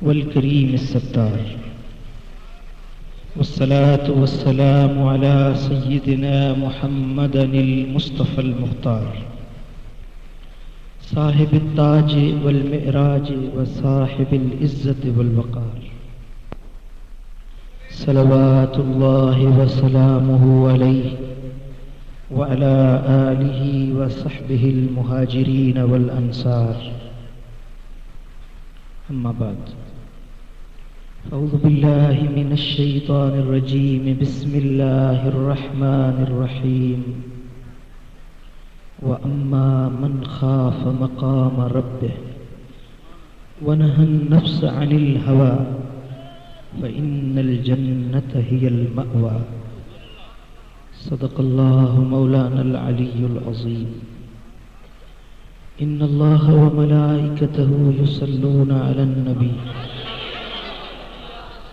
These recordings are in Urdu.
والكريم الستار، والصلاة والسلام على سيدنا محمد المصطفى المختار، صاحب التاج والمعراج وصاحب العزة والوقار، صلوات الله وسلامه عليه وعلى آله وصحبه المهاجرين والأنصار. أما بعد، أعوذ بالله من الشيطان الرجيم. بسم الله الرحمن الرحيم. وأما من خاف مقام ربه ونهى النفس عن الهوى فإن الجنة هي المأوى. صدق الله مولانا العلي العظيم. إن الله وملائكته يصلون على النبي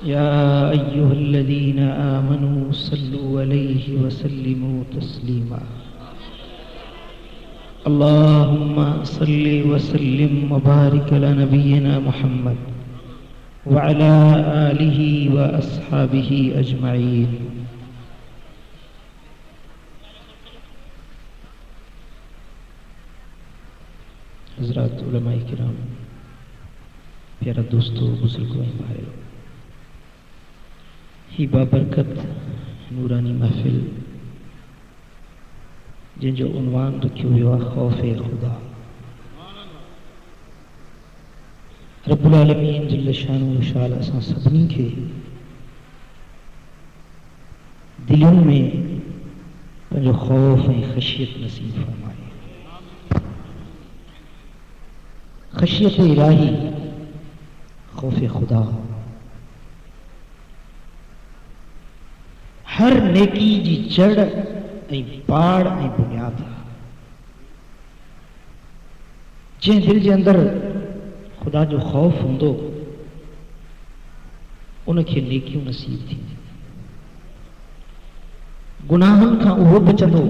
يا أيها الذين آمنوا صلوا عليه وسلموا تسليما. اللهم صل وسلم وبارك على نبينا محمد وعلى آله وأصحابه أجمعين. حضرات علماء کرام، پیارا دوستو، بزرگوں بھائیو، ہی بابرکت نورانی محفل جن جو عنوان رکھیو ہوا خوف خدا. رب العالمین جل شانہ وشال اساں سبنی کے دلوں میں جو خوف و خشیت نصیب فرمائے. خشیت الہی، خوف خدا ہر نیکی جی جڑ ای باڑ ای بنیاد. جن دل کے اندر خدا جو خوف ہوندو ان کے نیکیوں نصیب تھی. گناہن کھا وہ بچندو،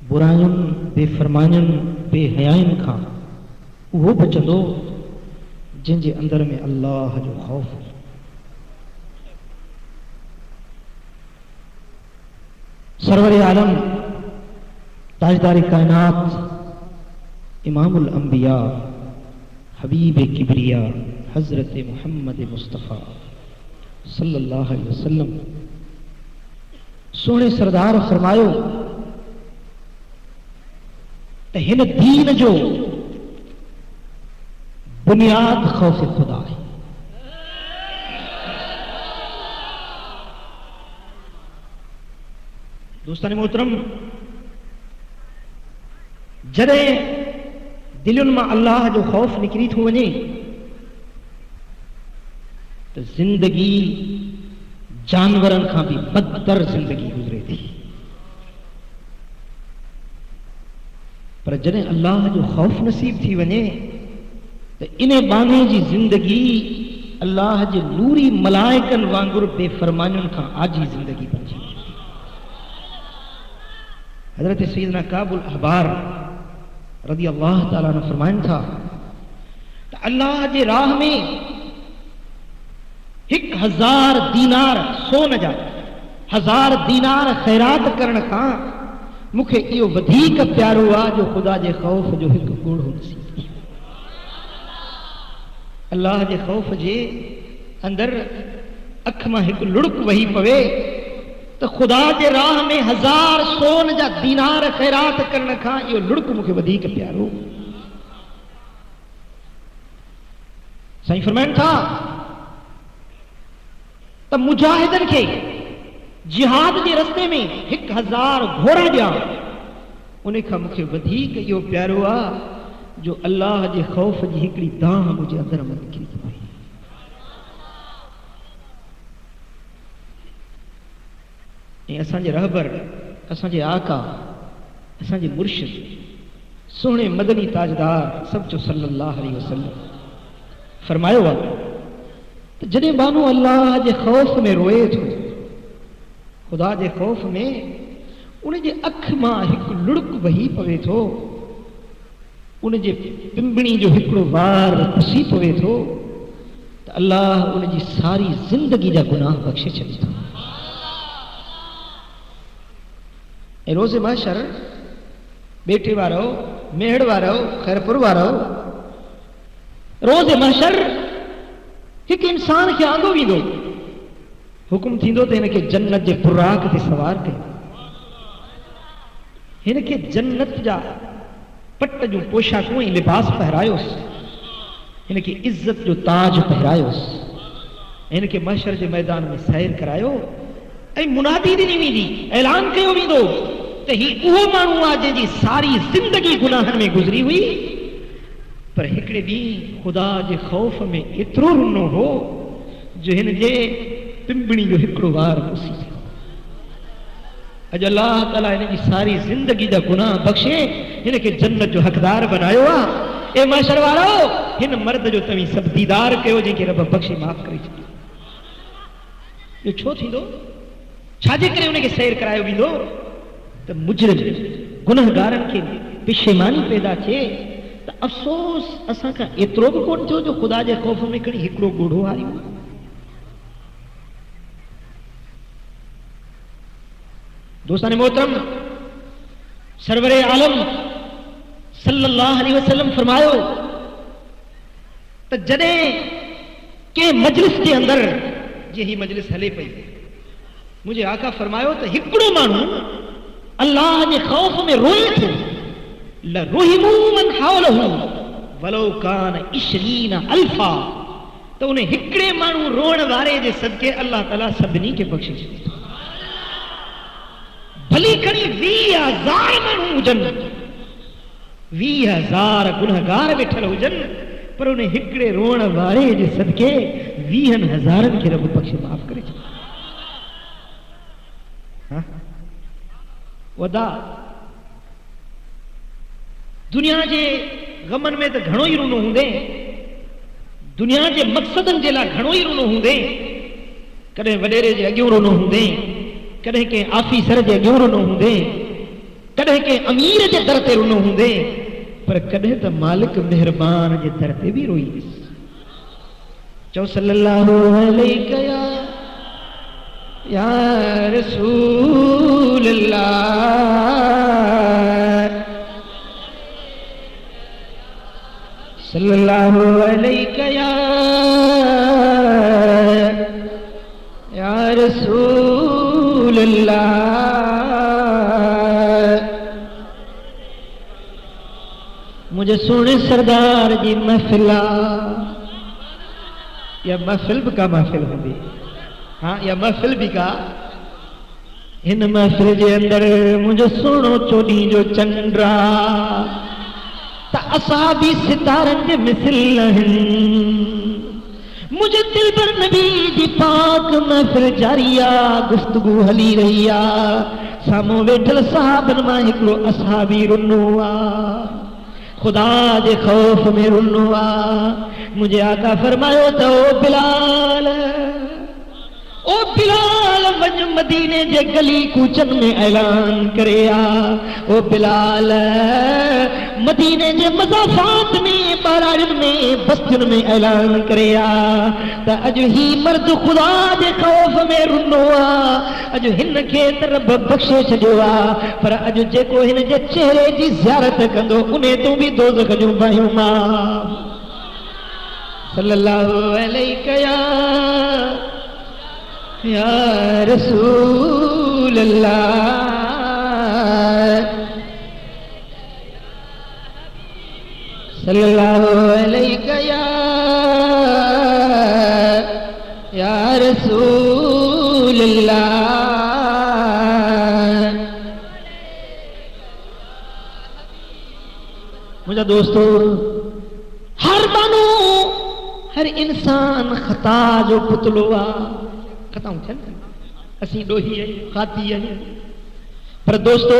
برائن بے فرمانن بے حیائن کھا وہ بچندو جن کے اندر میں اللہ جو خوف ہو. سرور عالم، تاجدار کائنات، امام الانبیاء، حبیب کبریا حضرت محمد مصطفیٰ صلی اللہ علیہ وسلم سونے سردار فرمایو کہ ہن دین جو بنیاد خوف خدا ہے. دوستان محترم، جڑے دلن میں اللہ جو خوف نکری تھو ونے تو زندگی جانورن کھا بھی بدتر زندگی گزرے تھی. پر جڑے اللہ جو خوف نصیب تھی ونے تو انہیں بانے جی زندگی اللہ جے نوری ملائکن وانگر بے فرمانن کھا آجی زندگی بنجی. حضرت سیدنا کعب الاحبار رضی اللہ تعالیٰ نے فرمائن تھا کہ اللہ جے راہ میں 1000 دینار سو نہ جا، 1000 دینار خیرات کرن کھا مکھے ایو ودھیک پیارو آ جو خدا جے خوف جو ایک گوڑ ہو نصیب تھی. اللہ جے خوف جے اندر اکھ میں ایک لڑک وہی پوے تو خدا جے راہ میں 1000 سون جا دینار خیرات کرنا کھا یہ لڑک مکھے ودھیک پیارو. سائیں فرمائن تھا تو مجاہدن کے جہاد کے رستے میں 1000 گھوڑا دیا انہیں کھا مکھے ودھیک یہ پیارو آ جو اللہ جے خوف جی ہکڑی داں مجھے اندر مد کی ہوئی. اساں جے رہبر، اساں جے آقا، اساں جے مرشد سونے مدنی تاجدار سب جو صلی اللہ علیہ وسلم فرمایو ہوا جنے بانو اللہ جے خوف میں روئے تھو، خدا جے خوف میں انہیں جے اکھ ماں ایک لڑک وہی پوے تھو، انہیں جے پنبنی جو ہکڑو بار پسی پوے تھو اللہ ان کی ساری زندگی کا گناہ بخشے چلتا. اے روز محشر بیٹھے وارو میڑ وارو خیرپور وارو روز محشر ایک انسان کے آنگو بھی دو حکم تھی دو تو انہیں جنت جے براق تے سوار کے انہیں جنت جا پٹ جو پوشاکوں ہی لباس پہرائیوس انہیں عزت جو تاج پہرائیوس انہیں محشر جو میدان میں سیر کرائیو اے منادی دی نہیں دی اعلان کیوں بھی دو تو ہی اوہ مانو آجے جی ساری زندگی گناہن میں گزری ہوئی پر ہکڑے بھی خدا جے خوف میں اترو رنو ہو جو ہن جے پمبنی جو ہکڑو وار اسی سے اج اللہ تعالیٰ انہیں ساری زندگی دا گناہ بخشے انہیں جنت جو حقدار بنائیو اے معاشر وارو ہن مرد جو تمہیں سب دیدار کہو جن کے رب بخشی معاف کری چکی یہ چھو تھی دو چھاجے کرے انہیں کے سیر کرائیو بھی دو تو مجرم گناہگارن کے پشیمانی پیدا چھے تو افسوس اساں کا اترو کو کون تھو جو خدا جے خوف میں کڑی ہکڑو گوڑو آئی ہو دوستان محترم سرور عالم صلی اللہ علیہ وسلم فرمایو تو جدے کے مجلس کے اندر یہی مجلس ہلے پئی مجھے آقا فرمایو تو ہکڑو مانو اللہ نے خوف میں روئے تھے لَرُحِمُوا مَنْ حَوْلَهُ وَلَوْ كَانَ 20,000 تو انہیں ہکڑے مانو روڑ وارے جے صدقے اللہ تعالیٰ سبنی کے بخشش بھلی کڑی 20,000 مانو جن 20,000 گنہگار بیٹھل ہو جن پر انہیں ہکڑے روڑ وارے جے صدقے 20,000 کے رب بخش معاف کرے ودا دنیا جے غمن میں تو گھنو ہی رونو ہوں دے دنیا جے مقصدن جے لا گھنو ہی رونو ہوں دے کدھے وڈیرے جے اگیوں رونو ہوں دے کدھے کے آفیسر جے اگیوں رونو ہوں دے کدھے کے امیر جے درتے رونو ہوں دے پر کدھے تو مالک مہربان جے درتے بھی روئی دس چو صلی اللہ علیہ یا رسول اللہ صلی اللہ علیہ یا رسول اللہ مجھے سونے سردار جی محفلہ یا محفل کا محفل ہوں بھی ہاں یا محفل بھی کا ان محفل جے اندر مجھے سنو چوڑی جو چنڈرا تا اصحابی ستارن کے مثل لہن مجھے دل پر نبی جی پاک محفل جاریہ گفتگو حلی رہیا سامو ویٹھل صحابن ماں ہکڑو اصحابی رنوا خدا دے خوف میں رنوا مجھے آقا فرمایو تو بلال او بلال ونج مدینے جے گلی کوچن میں اعلان کریا او بلال مدینے جے مضافات میں بارارن میں بستن میں اعلان کریا تا اجو ہی مرد خدا دے خوف میں رنوا اجو ہن کے رب بخشے چھجوا پر اجو جے کو ہن جے چہرے جی زیارت کندو انہیں تو بھی دوزخ جو بھائیو ماں صلی اللہ علیہ یا رسول اللہ صلی اللہ علیہ یا رسول اللہ مجھے دوستو ہر بانو ہر انسان خطا جو پتلوا خطا ہوں چھن اسی ڈوہی ہے خاتی ہے پر دوستو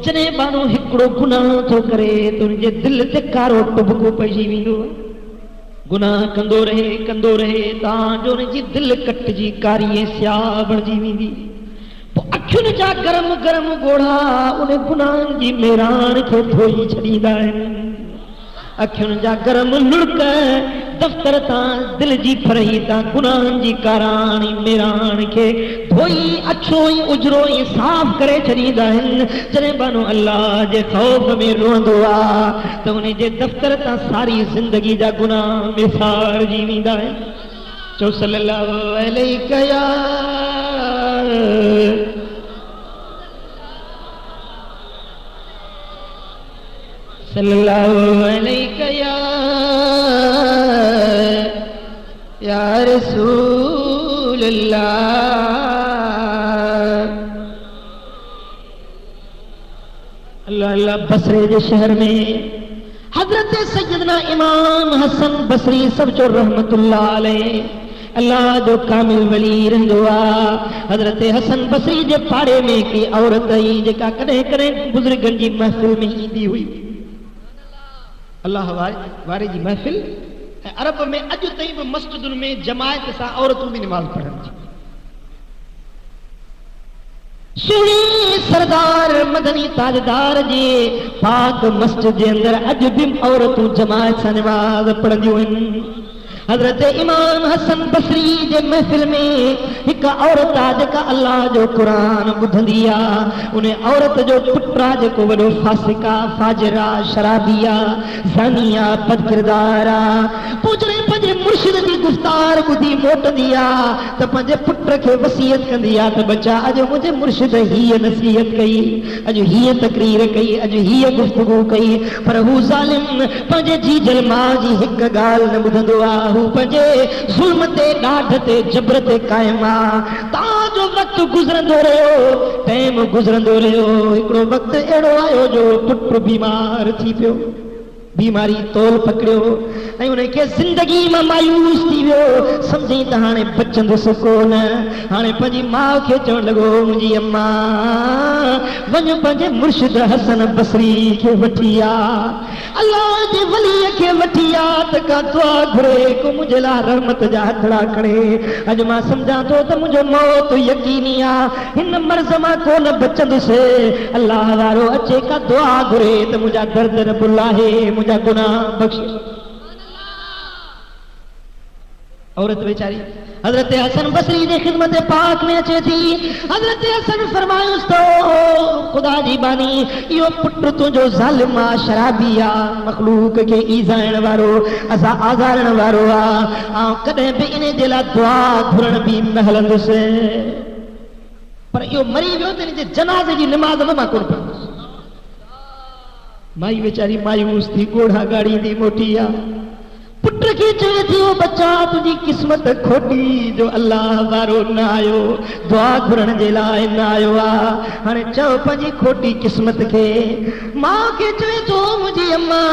جنے بانو ہکڑو گناہ تو کرے تو انجے دل تے کارو ٹبکو پیجی ویندو گناہ کندو رہے تاں جو انجی دل کٹ جی کاریے سیاہ بڑھ جی ویندی پو اکھن جا گرم گرم گوڑا انہیں گناہ جی میران کے دھوئی چھڑی دائیں اکھن جا گرم لڑک دفتر تا دل جی فرہی تا گناہن جی کارانی میران کے دھوئی اچھوئی اجروئی صاف کرے چڑھیندہ ہیں جنہیں بانو اللہ جے خوف میں روندو آ تو انہیں جے دفتر تا ساری زندگی جا گناہ مثار جیویندہ ہیں چو صلی اللہ علیہ یا صلی اللہ علیہ یا رسول اللہ اللہ اللہ بصرے کے شہر میں حضرت سیدنا امام حسن بصری سب جو رحمت اللہ علیہ اللہ جو کامل ولی رندوا حضرت حسن بصری جے پاڑے میں کی عورت ہی جکا کڑے کڑے بزرگن جی محفل میں ہی دی ہوئی اللہ وارے جی محفل عرب میں اج تئی بھی مسجدن میں جماعت سا عورتوں بھی نماز پڑھن جی سنی سردار مدنی تاجدار جی پاک مسجد کے اندر اج بھی عورتوں جماعت سا نماز پڑھن جی حضرت امام حسن بصری جے محفل میں ایک عورت آج کا اللہ جو قرآن بدھندیا انہیں عورت جو پٹرا جو کو وڈو فاسقہ فاجرہ شرابیہ زانیہ بدکردارہ پوچھنے پنجے مرشد کی گفتار بدھی موٹ دیا تو پنجے پٹر کے وصیت کر دیا تو بچہ اج مجھے مرشد ہی نصیحت کئی اج ہی تقریر کئی اج ہی گفتگو کئی پر ہو ظالم پنجے جی جلما جی ہک گال نہ بدھندو آ پنجے ظلم تے ڈاڈھ تے جبر تے قائمہ تا جو وقت گزرندو رہو ٹائم گزرندو رہو ایکڑو وقت اڑو آیو جو پٹ بیمار تھی پیو بیماری تول پکڑیو انہیں کہ زندگی میں مایوس تھی ویو سمجھی تا ہانے بچن سکون ہانے پنجی ماں کے چون لگو مجھے اماں ونج پنجے مرشد حسن بصری کے وٹھیا اللہ جے ولی کے وٹھیا تکا دعا گھرے کو مجھے لا رحمت جا ہتھڑا کھڑے اج ماں سمجھا تو مجھے موت یقینیا ان مرض ماں کو نہ بچن سے اللہ وارو اچے کا دعا گھرے تو مجھا درد رب اللہ مجھا گناہ بخش عورت بیچاری حضرت حسن بصری دے خدمت پاک میں اچھے تھی حضرت حسن فرمائے اس تو خدا جی بانی یہ پٹر تو جو ظالمہ شرابیہ مخلوق کے ایزائن وارو ازا آزارن وارو کدے بھی انہیں دلا دعا گھرن بھی محلند سے پر یہ مری بھی ہوتے نہیں جنازے کی نماز میں کون پڑھ مائی بیچاری مایوس تھی گوڑا گاڑی دی موٹیا پٹر کی چوئے تھی وہ بچہ تجھی قسمت کھوٹی جو اللہ وارو نہ آئیو دعا گھرن جے لائے نہ آئیو ہنے چاو پنجی کھوٹی قسمت کے ماں کے چوئے تو مجھے اماں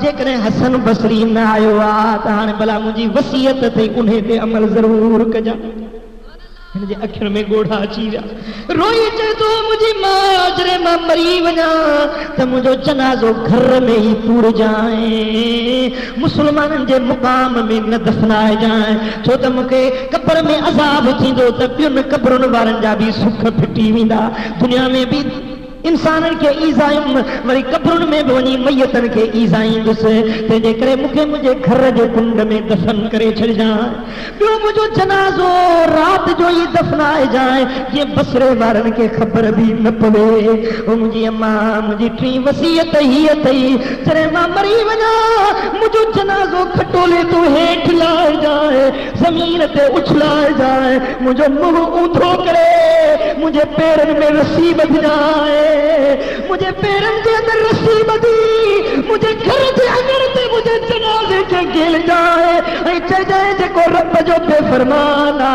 جے کرے حسن بصری نہ آئیو تا ہنے بلا مجھے وصیت تے انہیں تے عمل ضرور کجا مجھے اکھر میں گوڑا چی گیا روئی چاہے تو مجھے ماجرے ماں مری ونا تو مجھے جنازو گھر میں ہی پور جائیں مسلمان جے مقام میں نہ دفنائے جائیں چھو تو مکے قبر میں عذاب تھی دو تب پیون قبرون وارن جا بھی سکھ پھٹی ویندہ دنیا میں بھی انسانن کے ایزائم وری قبرن میں بونی میتن کے ایزائیں دسے تے جے کرے مجھے گھر جو کنڈ میں دفن کرے چھڑ جائیں بیو مجھو جنازو رات جو ہی دفنائے جائیں یہ بسرے وارن کے خبر بھی نہ پوے او مجھے اماں مجھے ٹری وصیت ہی تئی چرے ماں مری ونا مجھو جنازو کھٹولے تو ہیٹھ لائے جائیں زمین تے اچھلائے جائیں مجھو منہ اونتھو کرے مجھے پیرن میں رسی بدھ جائے مجھے پیرن کے اندر رسی بدی مجھے گھر کے اندر تے مجھے جنازے کے گل جائے اے چاہ جائے جے کو رب جو بے فرمانا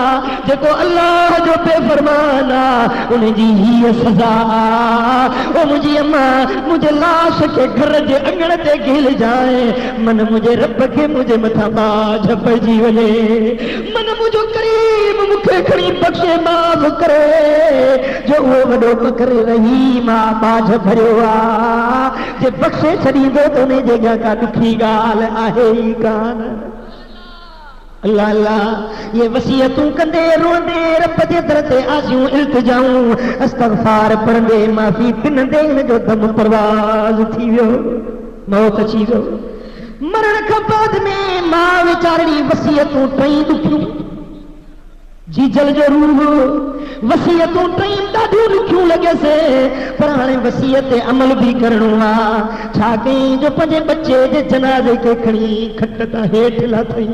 جے کو اللہ جو بے فرمانا انہیں جی ہی سزا او مجھے اماں مجھے لاش کے گھر کے انگڑ تے گل جائے من مجھے رب کے مجھے متھا باج پجی ولے من مجھے قریب مکھے کھڑی بخشے معاف کرے جو وہ وڈو پکر رہی ماں باج بھروا جے بخشے چھڑی دو تو نے جگہ کا دکھی گال آہے ہی کان اللہ اللہ یہ وصیتوں کندے روندے رب دے در تے آسیوں التجاؤں استغفار پڑھندے معافی پندے جو دم پرواز تھی ویو موت اچھی ویو مرن کا بعد میں ماں وچارڑی وصیتوں ٹئیں دکھیوں جی جل جو روح وصیتوں ٹائم ڈاڈھو لکھیوں لگے سے پر ہانے وصیت عمل بھی کرنوا چھا کہیں جو پنجے بچے دے جنازے کے کھڑی کھٹتا ہیٹھ لا تھیں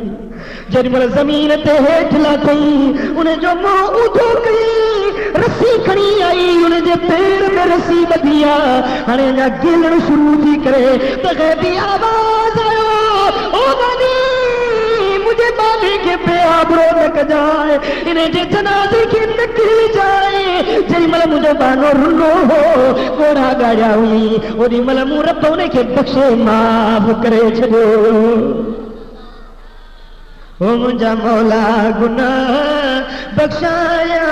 جن مل زمین تے ہیٹھ لا تھیں انہیں جو ماں اٹھو گئی رسی کھڑی آئی انہیں جو پیر میں رسی بدیا ہانے جا گلن شروع تھی کرے تو غیبی آواز آئو او بنی مجھے بابی کے پہ آبرو نک جائے انہیں جے جنازے کی نکلی جائے جی مل مجھے بانو رنو ہو گوڑا گایا ہوئی اور دی مل مورب ہونے کے بخشے معاف کرے چھڑو او مجھا مولا گناہ بخشایا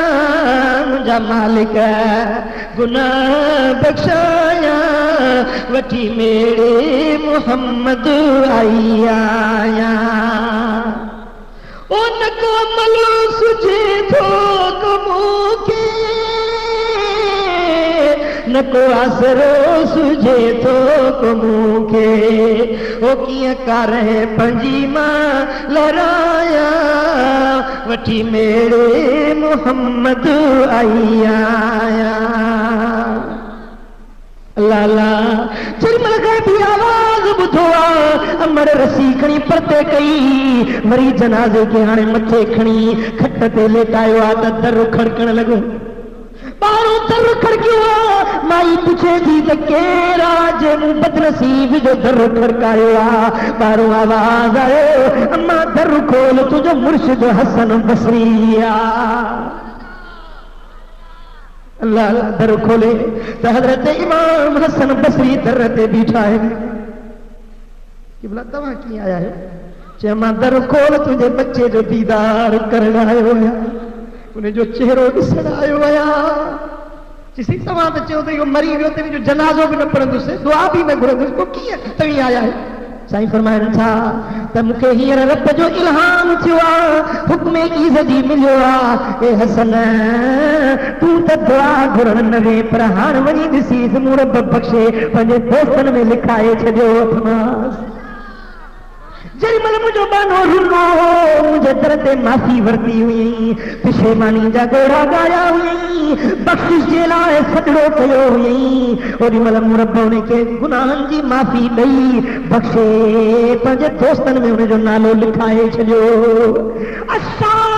مجھا مالک گناہ بخشایا وٹی میرے محمد آئی آیا او نکو عمل سجے تو کمو کے نکو آسرو سجے تو کمو کے او کیا کارے پنجی ماں لرایا وٹی میرے محمد آئی آیا لالا چل مل گئے بھی آواز بدھوا امر رسی کھنی پرتے کئی مری جنازے کے ہانے متھے کھنی کھٹتے لیٹائیو آتا در کھڑکن لگو باروں در کھڑکیوا مائی پچھے تھی تکیرا جن بدنصیب جو در کھڑکائیوا باروں آواز آئے اما در کھول تجھو مرشد حسن بصری اللہ در کھولے تو حضرت امام حسن بصری درتے بیٹھا ہے کہ بلا تمہاں کی آیا ہے چہما در کھول تجھے بچے جو دیدار کرنا آئے ہویا انہیں جو چہروں نسل آئے ہویا جسی تمہاں بچے ہوتے ہیں مری ہوئے ہوتے ہیں جو جنازوں بھی نہ پڑھن سے دعا بھی نہ گھڑن اس کو کیا تمہیں آیا ہے سائیں فرمائن تھا تم کے ہیر رب جو الہام چھوا حکم ایزدی ملیوا اے حسن تو تا دعا گھرن نوے پر ہان ونی دسیز مرب بخشے پنجے دوستن میں لکھائے چھجو تماس جل مل مجھو بانو رنو مجھے درد معافی ورتی ہوئی پشیمانی جا گوڑا گایا ہوئی بخشش جیلائے صدروں کیو ہوئی اور مل مربوں نے کے گناہن جی معافی دئی بخشے پنجے دوستن میں انہیں جو نالو لکھائے چھجو اشاب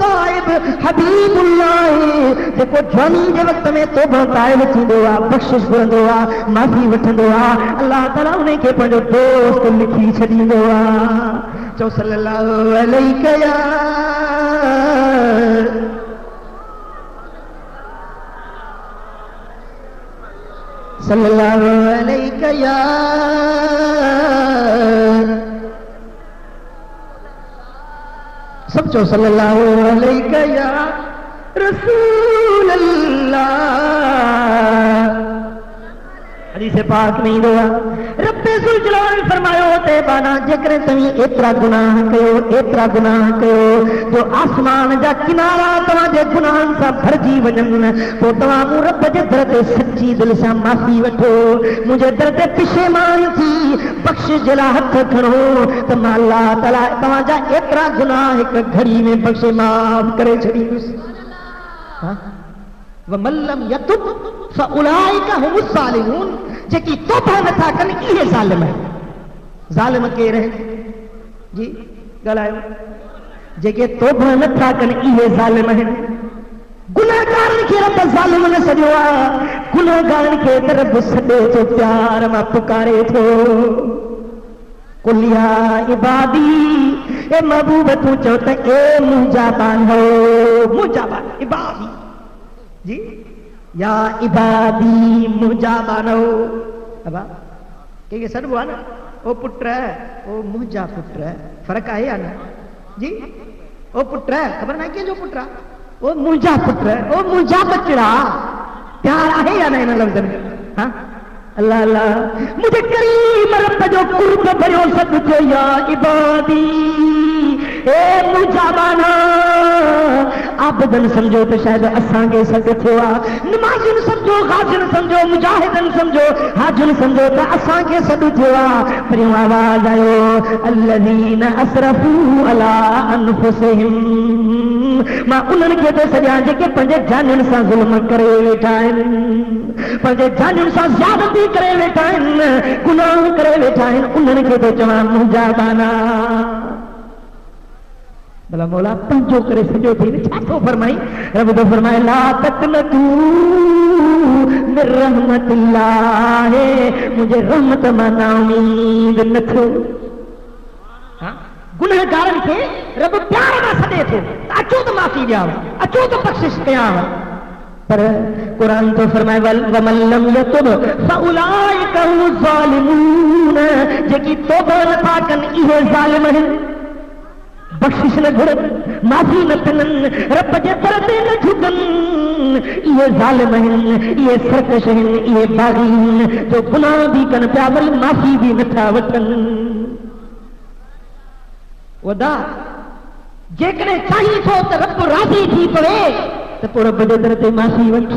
طائب حبیب اللہ دیکھو جوانی جے وقت میں توبہ طائب تھی دعا بخشش دعا معافی وٹھن دعا اللہ تعالیٰ انہیں کے پنجو دوست لکھی چھڑی دعا جو صلی اللہ علیہ یا صلی اللہ علیہ یا سب چو صلی اللہ علیہ یا رسول اللہ حدیث پاک نہیں دعا رب ذوالجلال فرمایا ہوتے بانا جکر تمہیں اترا گناہ کیو جو آسمان جا کنارا تمہیں جے گناہن سا بھرجی وجن تو تمہیں رب جے درد سچی دل سا معافی وٹھو مجھے درد پشیمان تھی بخش جلا ہتھ کھڑو تم اللہ تعالیٰ تمہیں جا اترا گناہ ایک گھڑی میں بخش معاف کرے چھڑی وَمَن لَّمْ يَتُبْ فَأُولَٰئِكَ هُمُ الظَّالِمُونَ جیکی توبہ نہ تھا کرنے یہ ظالم ہے ظالم کہہ رہے جی گلائے جیکے توبہ نہ تھا کرنے یہ ظالم ہے گناہگار کے رب ظالم نہ سجوا گناہگار کے رب سدے تو پیار میں پکارے تھو قُلْ يَا عِبَادِي اے محبوب تو چوتا اے مجابان ہو مجابان عبادی جی یا عبادی مجابانو ابا کہ یہ سن ہوا نا وہ پٹر ہے وہ مجا پٹر ہے فرق آئے یا نا جی وہ پٹر ہے خبر نہ کیا جو پٹرا وہ مجا پٹر ہے وہ مجا بچڑا پیار آئے یا نا انہوں لفظ میں ہاں اللہ اللہ مجھے کریم رب جو قرب بھریو سب جو یا عبادی اے مجابانا عابدن سمجھو تو شاید اساں کے سک تھوا نمازن سمجھو غازن سمجھو مجاہدن سمجھو حاجن سمجھو تو اساں کے سک تھوا پر آواز آئے الذین اسرفوا علی انفسہم ماں انہن کے تو سجا جے کہ پنجے جانن سا ظلم کرے ویٹھا ہیں پنجے جانن سا زیادتی کرے ویٹھا ہیں گناہ کرے ویٹھا ہیں انہن کے تو جوان مجابانا بلا مولا پنجو کرے سجو تھی چھا تو فرمائی رب تو فرمائے لا تقنطو من رحمت اللہ مجھے رحمت مانا امید نتھو گناہ کارن کے رب پیار نہ سدے تھو اچو تو معافی دیا اچو تو بخشش کیا پر قرآن تو فرمائے وَمَن لَّمْ يَتُبْ فَأُولَٰئِكَ هُمُ الظَّالِمُونَ جے توبہ نہ تھا کن یہ ظالم ہیں بخشش نہ گھڑن معافی نہ تنن رب جے پردے نہ جھکن یہ ظالم ہیں یہ سرکش ہیں یہ باغی ہیں جو گناہ بھی کن پیاول معافی بھی نہ تھا وطن ودا جیکنے چاہی تو رب راضی تھی پڑے تو پورا رب در تے معافی وٹھ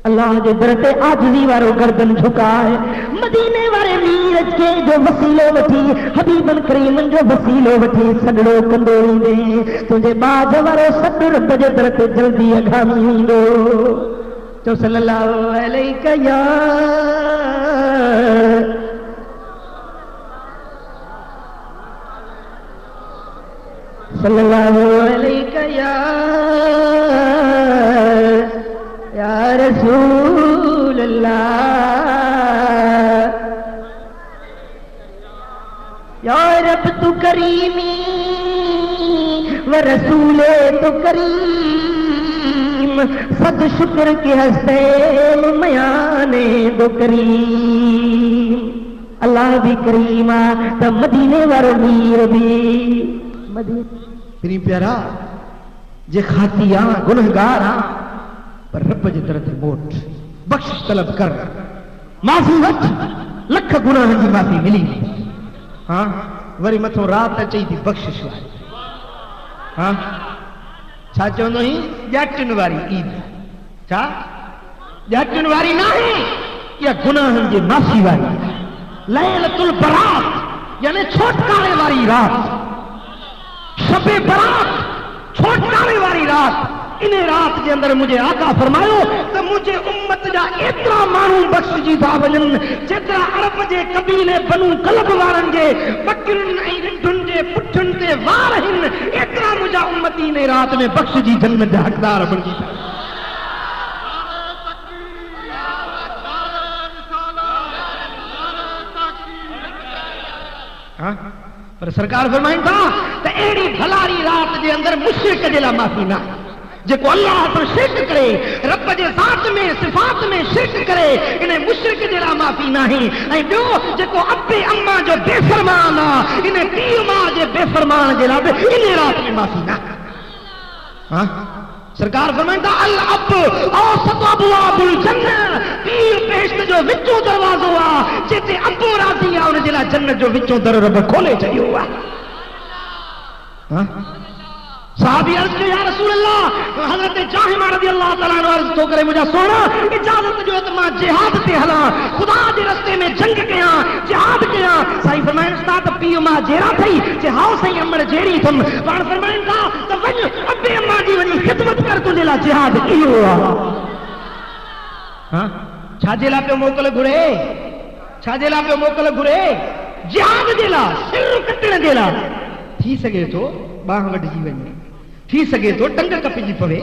اللہ جے در تے عاجزی وارو گردن جھکا ہے مدینے والے میرج کے جو وسیلو وٹھی حبیبن کریمن جو وسیلو وٹھی سڈڑو کندو ویندے تجھے باج وارو سڈ رب جے در تے جلدی اگھامی ویندو تو صلی اللہ علیہ یا صلی اللہ علیہ یا رسول اللہ یا رب تو کریمی و رسول تو کریم صد شکر کے ہستے میانے دو کریم اللہ بھی کریمہ تو مدینے والے میر بھی مدینے پیارا جے خاتی گنہگار پر رب جے درد موٹ بخشش طلب کر معافی وٹھ لکھ گناہ جی معافی ملی ہاں وری متھو رات چاہیے تھی بخشش واری ہاں چھا چوندو ہی جاٹن واری عید چھا جاٹن واری نہ ہے یا گناہ جی معافی واری لیلۃ البرات یعنی چھوٹکارے واری رات شب برات چھوٹکارے واری رات انہیں رات کے اندر مجھے آقا فرمایو تو مجھے امت جا اتنا مانو بخش جی تھا وجن جترا عرب جے قبیلے بنو قلب وارن جے بکرن ای رنڈن جے پٹھن تے وارہن اتنا مجھا امتی نے رات میں بخش جی جنت جا حقدار بن جی تھا پر سرکار فرمائیں تھا تو ایڑی بھلاری رات دے اندر مشرک جلا معافی نہ جے کو اللہ پر شرک کرے رب جے ذات میں صفات میں شرک کرے انہیں مشرک جلا معافی نہ ہی اے بیو جے کو ابے اما جو بے فرمان انہیں پیر ماں جے بے فرمان جلا بے انہیں رات میں معافی نہ سرکار فرمائیں تھا الاب اوسط ابواب الجنہ پیر پیشت جو وچوں دروازو جیتے ابو راضی انہیں جلا جنت جو وچوں در رب کھولے چاہیے ہوا صحابی عرض کے یا رسول اللہ حضرت جاہمہ رضی اللہ تعالیٰ عنہ عرض تو کرے مجھا سونا اجازت جو اتما جہاد تے حلا خدا دے رستے میں جنگ کیا جہاد کیا سائی فرمائن استاد پیو ماں جیرا تھی جہاو سائی امر جیری تم وان فرمائن کا تو ونج ابے اماں جی ونی خدمت کر تو جلا جہاد کیو ہوا چھا جلا پہ موکل گھرے چھا جلا پہ موکل گھرے جہاد جلا سر کٹن جلا تھی سگے تو باہ وڈ جی ونی تھی سگے تو ٹنگ کپی جی پوے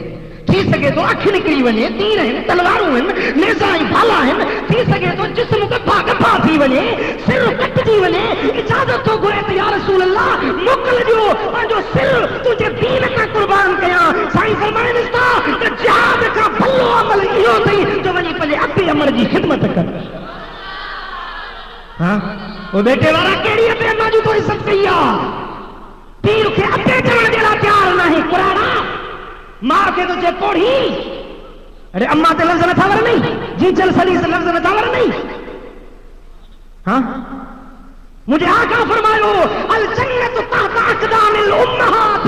تھی سگے تو اکھ نکری ونے تیر ہیں تلواروں ہیں نیزائیں بھالا ہیں تھی سگے تو جسم گپا گپا تھی ونے سر کٹ جی ونے اجازت تو گھرے تو یا رسول اللہ موکل جو جو سر تجھے دین کا قربان کیا سائیں فرمائن استا کہ جہاد کا بھلو عمل یہ تھی جو ونی پہلے ابے امر جی خدمت کر ہاں وہ بیٹے والا کیڑی ابے امر جو تو عزت کیا پیر کے ابے چڑھ دینا تیار نہیں قرآن ماں کے تجھے پوڑھی ارے اماں تے لفظ نہ تھاور نہیں جی چل سلی سے لفظ نہ تھاور نہیں ہاں مجھے آقا فرمائیو الجنت تحت اقدام الامہات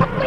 7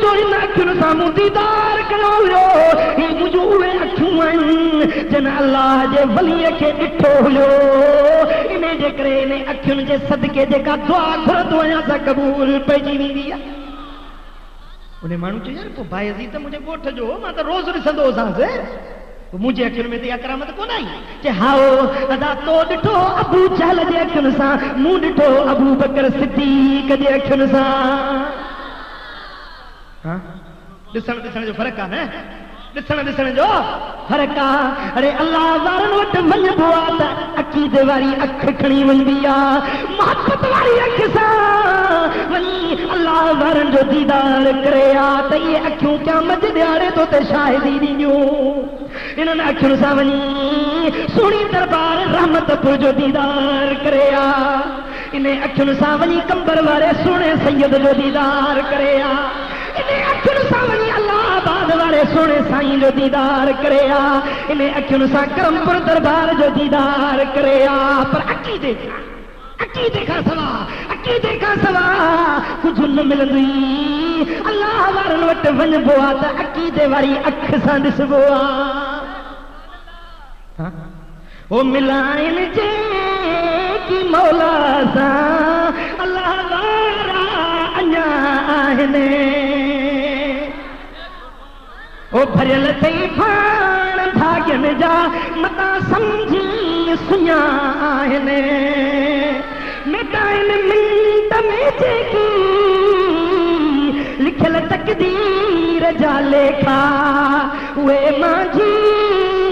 جو ان اکھن ساموں دیدار کرو یہ مجھو اکھوں جن اللہ جے ولی کے ڈٹھو ہو انہیں جے کرے نے اکھن جے صدقے جے کا دعا گھردو یا سا قبول پیجی ویندی ہے انہیں مانو چاہیے یار تو بھائی عزیز تو مجھے گوٹھ جو میں تو روز رسندو سان سے مجھے اکھن میں تو یہ کرامت کون آئی کہ ہاؤ ادا تو ڈٹھو ابو جہل جے اکھن سا منہ ڈٹھو ابو بکر صدیق جے اکھن سا ہاں ڈسن جو فرق ہے ڈسن جو فرق ارے اللہ وارن وٹ ون بوا تا عقیدے واری اکھ کھڑی وندی آ محبت واری اکھ سا ونی اللہ وارن جو دیدار کرے آ تے یہ اکھوں قیامت دیارے تو تے شاہدی دیو انہاں اکھوں سا ونی سونی دربار رحمت پور جو دیدار کرے آ انہیں اکھوں سا ونی کمبر والے سونے سید جو دیدار کرے آ انہیں اکھن سا ونی اللہ آباد والے سونے سائیں جو دیدار کرے آ انہیں اکھن سا کرم پر دربار جو دیدار کرے آ پر عقیدے کا سوا کچھ نہ ملندی اللہ وارن وٹ ون بوا تا عقیدے واری اکھ سا ڈس بوا او ملائن جے کی مولا سا اللہ وارا انیا آہنے او بھرل تئی پھان بھاگن جا متا سمجھی سنیا آہنے مٹائن منٹ میں جے لکھل تقدیر جا لکھا اوے ماجھی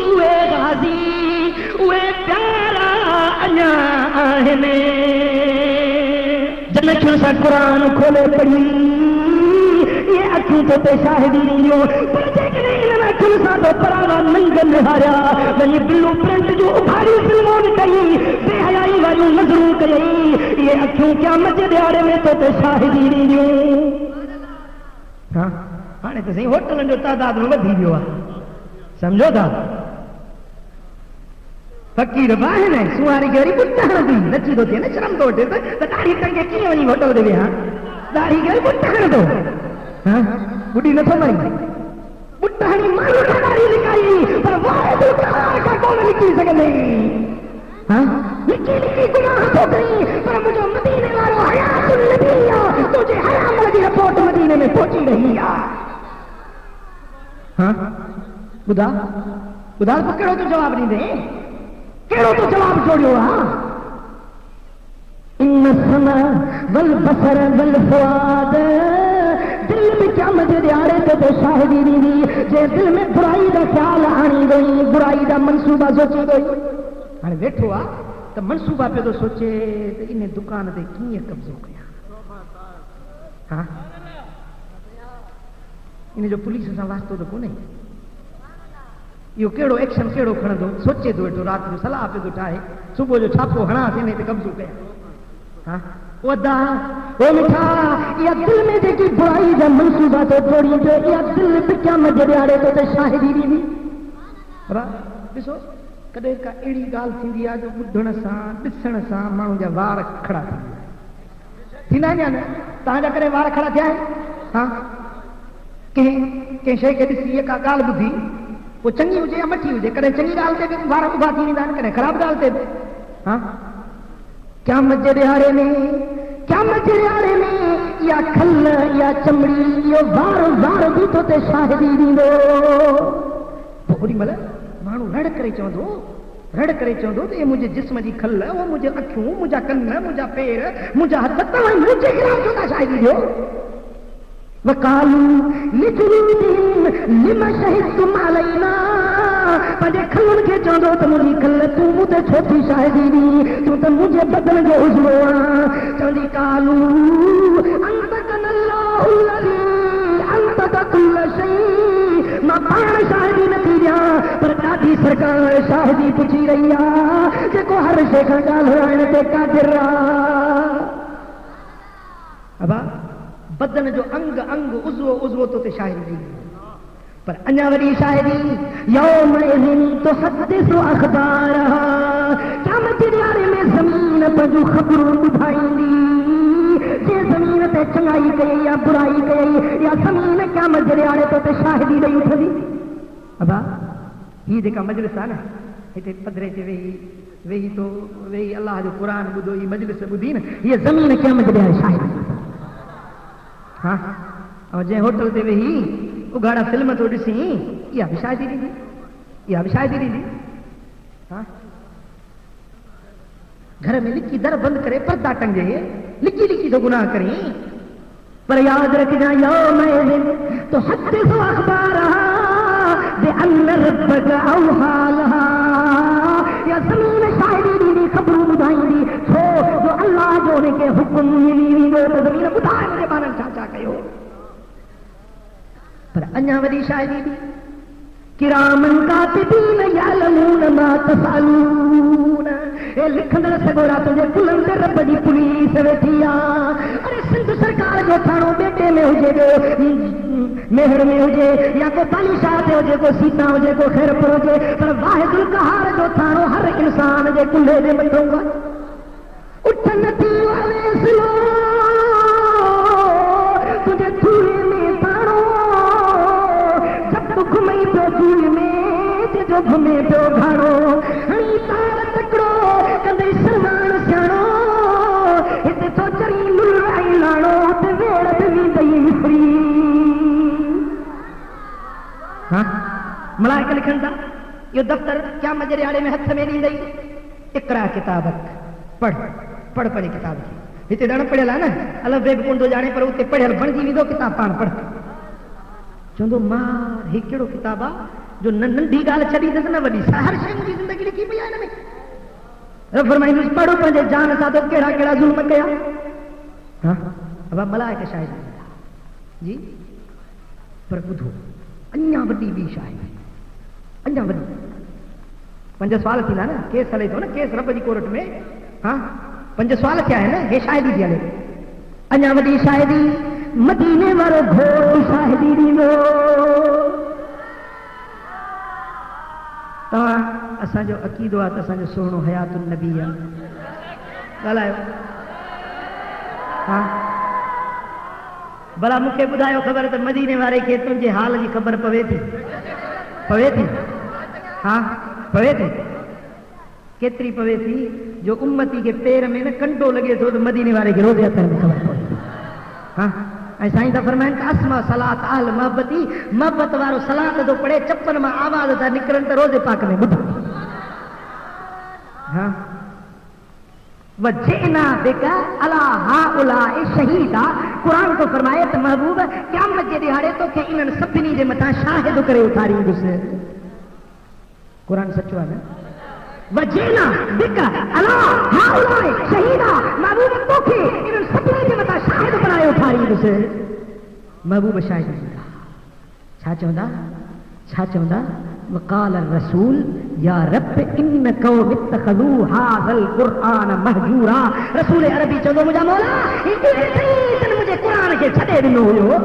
اوے غازی اوے پیارا انیا آہنے جنکھوں سا قرآن کھولے پڑھی یہ اکھوں تو تے شاہدی نہیں ہو پر جیک نہیں لنا اکھوں سا تو پرانا منگن ہاریا ونی بلو پرنٹ جو ابھاری فلموں کئی بے حیائی والی نظروں کئی یہ اکھوں کیا مجھے دیارے میں تو تے شاہدی نہیں ہو ہاں آنے تو صحیح ہوٹلن جو تعداد میں بدھی دیوا سمجھو تھا فقیر باہن ہے سواری گری بٹھان دی نچی دو تھی نا شرم دو تے داڑھی ٹنگے کی ونی ہوٹل دے ہاں داڑھی گری بٹھان دو ہاں بڈھی نہ سمجھ بٹھانی مانو داڑھی لکائی پر واحد القہار کا کون لکھی سکندے ہاں لکھی گناہ تو گئی پر مجھے مدینے والو حیات النبی تجھے حرام لگی رپورٹ مدینے میں پہنچی رہی ہاں خدا پکڑو تو جواب نہیں دے کیڑو تو جواب چھوڑیو ہاں ان السمع والبصر والفؤاد دل میں کیا مجھے دیارے تو شاہدی نہیں دی جے دل میں برائی دا خیال آنی گئی برائی دا منصوبہ سوچی گئی ہاں بیٹھو آ تو منصوبہ پہ تو سوچے تو انہیں دکان دے کیے قبضو گیا ہاں انہیں جو پولیس سے واسطو تو کو نہیں یہ کیڑو ایکشن کیڑو کھڑ دو سوچے دو تو رات جو صلاح پہ دٹھائے صبح جو چھاپو ہنا سے نہیں قبضو گیا ہاں ودا وہ مٹھا یہ دل میں دیکھی برائی دا منصوبہ تو توڑی جو یہ دل پہ کیا مجریاڑے تو شاہدی بھی را ڈسو کدے کا ایڑی گال تھیندی آ جو بدھن سا ڈسن سا مانو جا وار کھڑا تھیندا نہ تا جا کرے وار کھڑا تھیا ہے ہاں کہ شے کے ڈسی کا گال بدھی وہ چنگی ہوجے یا مٹھی ہوجے کدے چنگی گال تے وار ابھا تھی ویندا کدے خراب گال تے ہاں کیا مجریاڑے میں یا کھل یا چمڑی یہ وار بھی تو تے شاہدی دیندو پوری مل مانو رڑ کرے چوندو تے مجھے جسم دی کھل وہ مجھے اکھوں مجھا کن مجھا پیر مجھا ہتھ مجھے خلاف جو شاہدی دیو وقالوا لجلودهم لما شهدتم علينا پنجے کھلن کے چوندو تو مجھے کھل تو مجھے چھوٹی شاہدی دی تو مجھے بدل جو عزو چوندی قالوا انتقن اللہ الذي انتق كل شيء ما پان شاہدی نہ دیا پر دادی سرکار شاہدی پوچھی رہی ہے کہ کو ہر شے کا گال ہوئے تے قادر ابا بدن جو انگ عضو تو تے شاہدی دی پر انیا وری شاہدی یوم اذن تحدث اخبارها قیامت دیارے میں زمین پر جو خبر بھائی دی جے زمین تے چنگائی گئی یا برائی گئی قیامت جڑے آڑے تو تے شاہدی نہیں اٹھدی ابا یہ دیکھا مجلس ہے نا اتنے پدرے چ وہی تو وہی اللہ جو قرآن بدھو یہ مجلس بدھی نا یہ زمین قیامت جڑے آڑے شاہد ہاں اور جے ہوٹل تے وہی اگاڑا فلم تو ڈسی یہ بھی شاہدی نہیں دی یہ بھی شاہدی نہیں دی ہاں گھر میں لکھی در بند کرے پردہ ٹنگے لکھی لکھی تو گناہ کریں پر یاد رکھنا یوم تو حدث اخبارها بان ربك اوحى لها یا زمین شاہدی دی خبروں بدھائیں دی چھو جو اللہ جو نے کے حکم ملی تو زمین بدھائے مجھے بانن چاچا کہو پر انیا وڈی شاہدی دی کرامن کاتبین یعلمون ما تفعلون اے لکھن سگورا تجھے کلن دے رب دی پولیس ویٹھیا ارے سندھ سرکار جو تھانو بیٹے میں ہوجے گے مہر میں ہوجے یا کو پالی شاہ دے ہوجے کو سیتا ہوجے کو خیر پر ہوجے پر واحد القہار جو تھانو ہر انسان دے کلے دے بٹھوں گا اٹھن تی والے سلو تجھے تھوڑے میں پانو جب تو گھمئی پہ جھول میں جو گھمے پہ گھارو ہنی تار تکڑو کدے سرمان سیانو ہتے تو چری لڑائی لاڑو تے ویڑ بھی دئی مفری ہاں ملائکہ لکھن دا یہ دفتر کیا مجرے آڑے میں ہتھ میں نہیں دئی اقرا کتابک پڑھ پڑھ پڑھی کتاب کی ہتے دن پڑھے لا نا الف بے کون دو جانے پر اوتے پڑھل بن جی دو کتاب پان پڑھ چوندو مار ہی کیڑو کتابا جو ننڈی گال چڑی دس نہ وڈی ہر شے دی زندگی لکھی پئی ہے میں رب فرمائے پڑھو پنجے جان سا تو کیڑا کیڑا ظلم کیا ہاں اب ملائکہ شاہد جی پر بدھو انیا وڈی بھی شاہد انیا وڈی پنج سوال تھی نا کیس ہلے تو نا کیس رب دی کورٹ میں ہاں پنج سوال کیا ہے نا یہ شاہدی دی ہلے انیا وڈی شاہدی مدینے والو گھوڑ شاہدی دیندو اساں جو عقیدو آتا اساں جو سونو حیات النبی گالایو ہاں بلا مکھے بدھایو خبر تے مدینے والے کے تنجے حال جی خبر پوے تھی ہاں پوے تھی کتری پوے تھی جو امتی کے پیر میں نا کنٹو لگے تو مدینے والے کے روزے اثر میں خبر پوے ہاں سائیں دا فرمائن کہ اسما صلاۃ اہل محبتی محبت وارو صلاۃ دو پڑھے چپن میں آواز تا نکرن تے روزے پاک میں بدھ ہاں وجئنا بک علی ہؤلاء شہیدا قرآن کو فرمایا تے محبوب قیامت دے دیہاڑے تو کہ انہاں سبنی دے متا شاہد کرے اتاری گسے قرآن سچو ہے نا وجئنا بک علی ہؤلاء شہیدا محبوب تو کہ انہاں سبنی دے متا شاہد بنائے اتاری گسے محبوب شاہد چھا چوندا وقال الرسول یا رب ان قوم اتخذوا هذا القرآن مہجورا رسول عربی چودو مجھا مولا تن مجھے قرآن کے چھڑے دنو ہو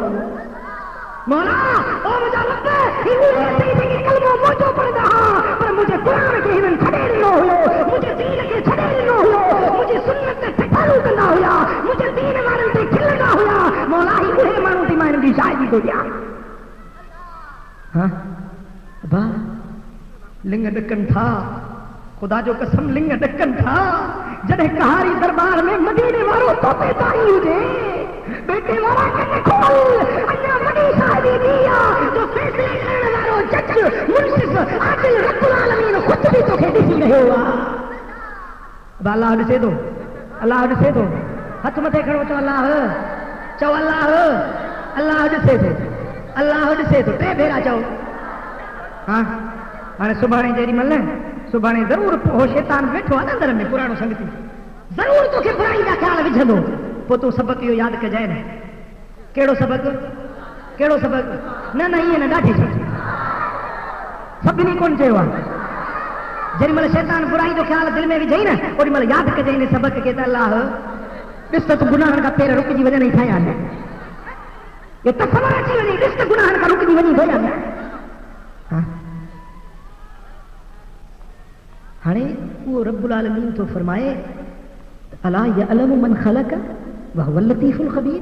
مولا او مجھا رب کلمہ موجو پڑھ رہا پر مجھے قرآن کے ہن چھڑے دنو ہو مجھے دین کے چھڑے دنو ہو مجھے سنت تے ٹھکارو کرنا ہویا مجھے دین والن تے کھلنا ہویا مولا ہی اوہے مانو دی مائن دی شاہدی کو دیا ہاں با لنگ ڈکن تھا خدا جو قسم لنگ ڈکن تھا جڑے کہاری دربار میں مدینے والوں تو پیدائی ہوجے بیٹے والا کنے کھول انیا مدی شاہدی دیا جو فیصلے کرنے والوں جج منصف عادل رب العالمین خود بھی تو کھیٹی سی رہے ہوا اب اللہ ڈسے دو اللہ ڈسے دو ہاتھ متے کھڑو چو اللہ ڈسے دو اللہ ڈسے دو تے بھیرا چاہو ہاں ہاں صبح جیری مل صبح ضرور ہو شیطان بیٹھو ہے اندر میں پرانو سنگتی ضرور تو کہ برائی کا خیال وجھدو پو تو سبق یہ یاد کجائے نا کیڑو سبق نہ یہ نہ ڈاٹھی سوچی سبنی کون چاہیے ہوا جری مل شیطان برائی جو خیال دل میں بھی جائی نا اور مل یاد کجائے نے سبق کہتا اللہ بس تو گناہ کا پیر رک جی وجہ نہیں تھا یاد ہے یہ تو سمجھ چاہیے نہیں بس تو گناہ کا رک جی وجہ نہیں تھا ہاں ہانے وہ رب العالمین تو فرمائے الا یعلم من خلق وهو اللطیف الخبیر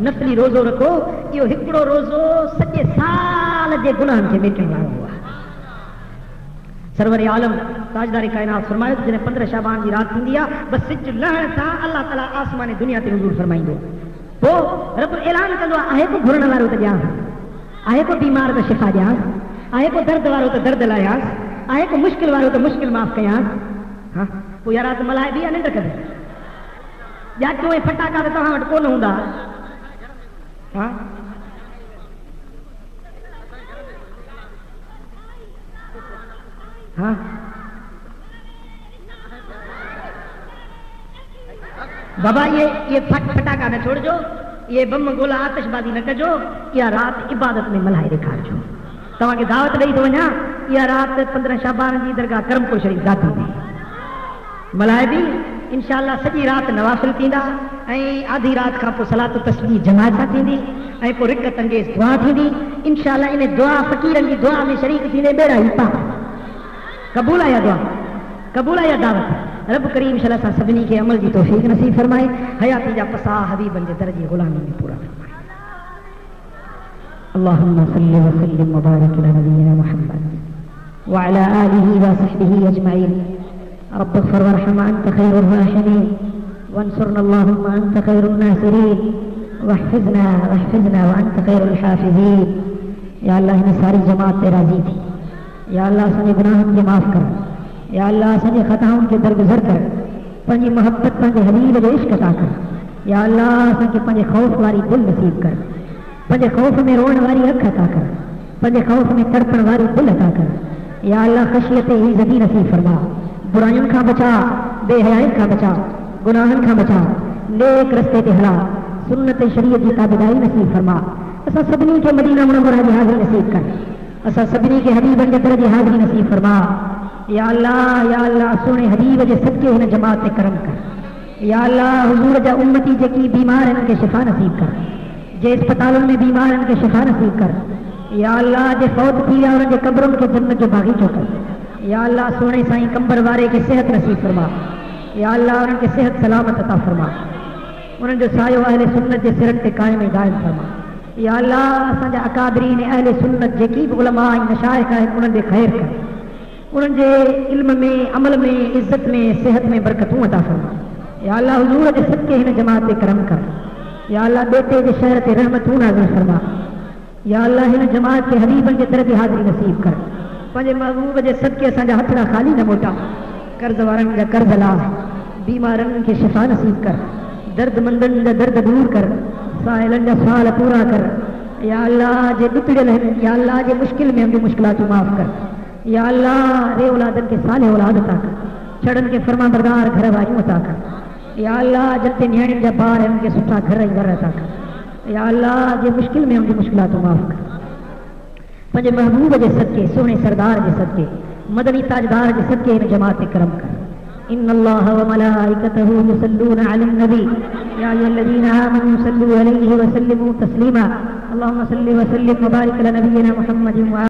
نفلی روزو رکھو یہ ہکڑو روزو سجے سال جے گناہ کے میٹن والا ہوا سرور عالم تاجدار کائنات فرمائے جنہیں 15 شعبان کی رات تھی بس سج لہن تھا اللہ تعالیٰ آسمان دنیا تے حضور فرمائیں دو وہ رب اعلان کندو آئے کو گھرن وارو تے جان آئے کو بیمار تے شفا جان آئے کو درد وارو تے درد لایاس آئے کو مشکل وارو تے مشکل معاف کیاس ہاں کو یار رات ملائے بھی نہیں رکھدے یا کیوں پٹاکا تے تہاں وٹ کون ہوندا ہاں ہاں بابا یہ پٹاکا نہ چھوڑ جو یہ بم گولا آتش بازی نہ کجو یا رات عبادت میں ملائے دکھا جو تمہیں دعوت دئی تو وجہ یا رات 15 شعبان کی درگاہ کرم کو شریف ذاتی دی ملائے بھی انشاءاللہ سجی رات نوافل تھیندا آدھی رات کا صلاۃ التسبیح جماعت تھیندی کو رکعت انگیز دعا تھیندی انشاءاللہ ان دعا فقیرن کی دعا میں شریک تھیندے بیڑا ہی پا قبول آیا دعا قبول آیا دعوت رب کریم صلی اللہ علیہ سبنی کے عمل کی توفیق نصیب فرمائے حیاتی جا پسا حبیب کے درجے غلامی میں پورا فرمائے اللهم صل وسلم وبارك على نبينا محمد وعلى آله وصحبه أجمعين رب اغفر وارحم أنت خير الراحمين وانصرنا اللهم أنت خير الناصرين واحفظنا وأنت خير الحافظين یا اللہ ہمیں ساری جماعت پہ راضی تھی یا اللہ سنے گناہوں کے معاف کر یا اللہ سنے خطاؤں کے درگزر کر پنجی محبت پنجے حبیب جو عشق عطا کر یا اللہ سنے پنجے خوف واری دل نصیب کر پنجے خوف میں رون واری اکھ عطا کر پنجے خوف میں تڑپن واری دل عطا کر یا اللہ خشیت ہی زدی نصیب فرما برائیوں کا بچا بے حیائی کا بچا گناہوں کا بچا نیک رستے تے ہلا سنت شریعت کی تابعداری نصیب فرما اسا سبنی کے مدینہ منورہ کی حاضری نصیب کر اسا سبنی کے حبیب کے درجے حاضری نصیب فرما یا اللہ سونے حبیب کے صدقے ان جماعت سے کرم کر یا اللہ حضور جا امتی جے کی بیمار ان کے شفا نصیب کر جے اسپتالوں میں بیمار ان کے شفا نصیب کر یا اللہ جے فوت تھی اور ان کے قبروں کے جنت جو باغی چو کر یا اللہ سونے سائیں کمبر وارے کے صحت نصیب فرما یا اللہ ان کے صحت سلامت عطا فرما انہوں جو سایو اہل سنت کے سرن کے قائم دائم فرما یا اللہ سانجا اکابرین اہل سنت جے کی علماء مشائخ ہیں انہوں دے خیر کر انہوں دے علم میں عمل میں عزت میں صحت میں برکتوں عطا فرما یا اللہ حضور دے صدقے ہن جماعت کرم کر یا اللہ بیٹے دے شہر تے رحمتوں نازل فرما یا اللہ ہن جماعت کے حبیبن کے طرف حاضری نصیب کر پنجے محبوب دے صدقے سانجا ہتھڑا خالی نہ موٹا قرض وارن کا قرض لا بیمارن کے شفا نصیب کر درد مندن کا درد دور کر سائلن کا سوال پورا کر یا اللہ جے بتڑل ہیں یا اللہ جے مشکل میں ہم جو مشکلات معاف کر یا اللہ رے اولادن کے صالح اولاد عطا کر چھڑن کے فرما بردار گھر واجو عطا کر یا اللہ جتے نیاڑن جا بار ہیں ان کے سٹھا گھر گھر عطا کر یا اللہ جے مشکل میں ہم جو مشکلات معاف کر پنجے محبوب جے صدقے سونے سردار جے صدقے مدنی تاجدار جے صدقے ان جماعت کرم کر ان اللہ وملائکته یصلون علی النبی یا ایھا الذین آمنوا صلوا علیہ وسلموا تسلیما اللهم صل وسلم وبارک علی نبینا محمد